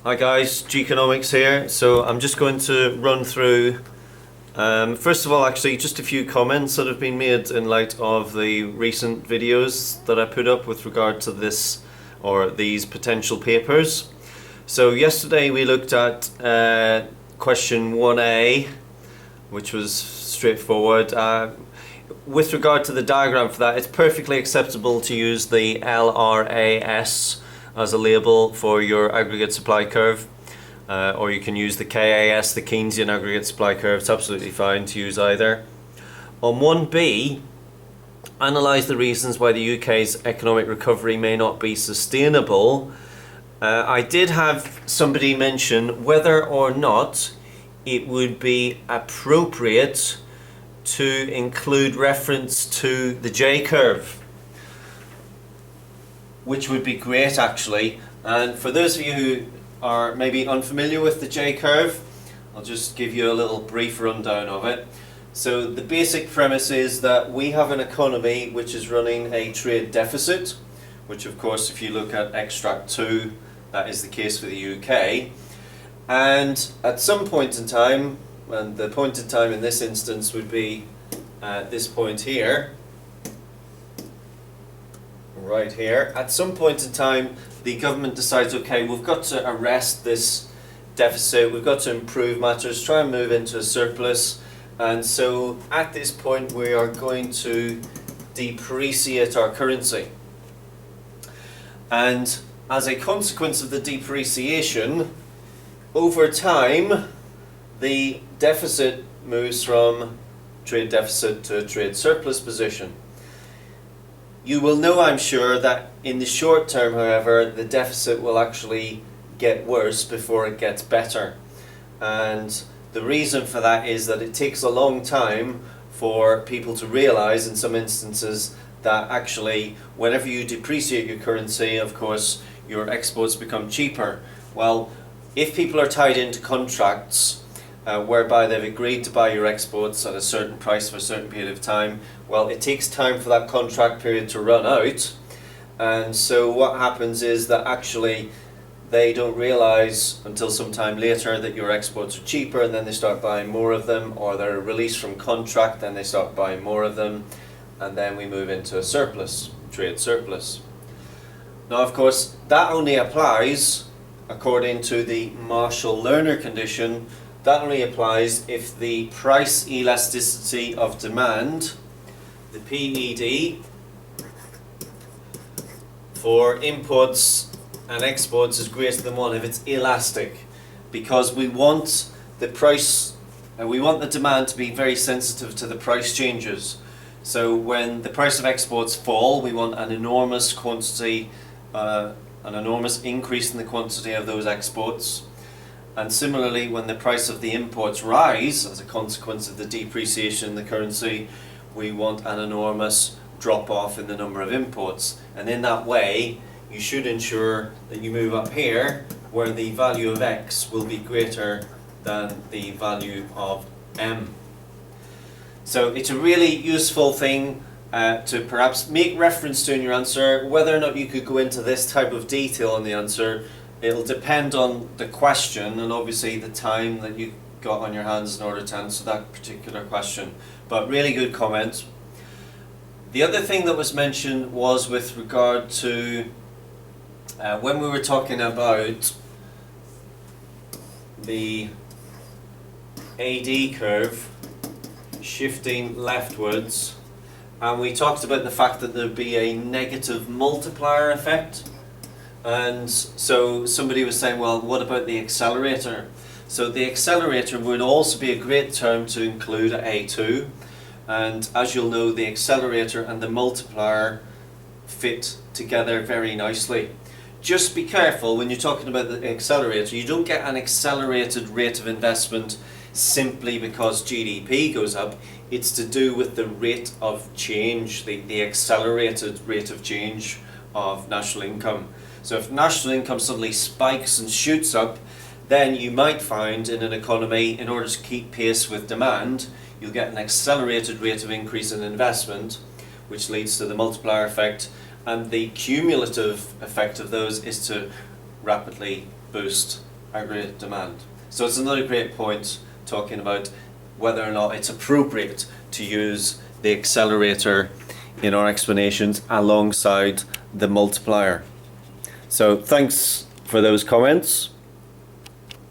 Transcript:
Hi guys, Geekonomics here. So I'm just going to run through, first of all actually just a few comments that have been made in light of the recent videos that I put up with regard to this or these potential papers. So yesterday we looked at question 1A, which was straightforward. With regard to the diagram for that, it's perfectly acceptable to use the LRAS as a label for your aggregate supply curve, or you can use the KAS, the Keynesian aggregate supply curve. It's absolutely fine to use either. On 1B, analyse the reasons why the UK's economic recovery may not be sustainable. I did have somebody mention whether or not it would be appropriate to include reference to the J curve, which would be great actually. And for those of you who are maybe unfamiliar with the J curve, I'll just give you a little brief rundown of it. So the basic premise is that we have an economy which is running a trade deficit, which of course if you look at extract 2, that is the case for the UK. And at some point in time, and the point in time in this instance would be this point here, right here. At some point in time, the government decides, okay, we've got to arrest this deficit, we've got to improve matters, try and move into a surplus, and so at this point we are going to depreciate our currency. And as a consequence of the depreciation, over time, the deficit moves from trade deficit to a trade surplus position. You will know, I'm sure, that in the short term, however, the deficit will actually get worse before it gets better. And the reason for that is that it takes a long time for people to realize, in some instances, that actually whenever you depreciate your currency, of course, your exports become cheaper. Well, if people are tied into contracts whereby they've agreed to buy your exports at a certain price for a certain period of time, well, it takes time for that contract period to run out, and so what happens is that actually they don't realize until some time later that your exports are cheaper, and then they start buying more of them, or they're released from contract, then they start buying more of them, and then we move into a surplus, trade surplus. Now of course that only applies, according to the Marshall-Lerner condition, that only applies if the price elasticity of demand, the PED, for imports and exports is greater than 1, if it's elastic, because we want the price, we want the demand to be very sensitive to the price changes. So when the price of exports fall, we want an enormous quantity, an enormous increase in the quantity of those exports. And similarly, when the price of the imports rise as a consequence of the depreciation in the currency, we want an enormous drop off in the number of imports. And in that way, you should ensure that you move up here where the value of X will be greater than the value of M. So it's a really useful thing to perhaps make reference to in your answer. Whether or not you could go into this type of detail in the answer, it'll depend on the question and obviously the time that you got on your hands in order to answer that particular question. But really good comment. The other thing that was mentioned was with regard to when we were talking about the AD curve shifting leftwards, and we talked about the fact that there'd be a negative multiplier effect. And so somebody was saying, well, what about the accelerator? So the accelerator would also be a great term to include at A2. And as you'll know, the accelerator and the multiplier fit together very nicely. Just be careful when you're talking about the accelerator. You don't get an accelerated rate of investment simply because GDP goes up. It's to do with the rate of change, the accelerated rate of change of national income. So if national income suddenly spikes and shoots up, then you might find in an economy, in order to keep pace with demand, you'll get an accelerated rate of increase in investment, which leads to the multiplier effect, and the cumulative effect of those is to rapidly boost aggregate demand. So it's another great point talking about whether or not it's appropriate to use the accelerator in our explanations alongside the multiplier. So thanks for those comments.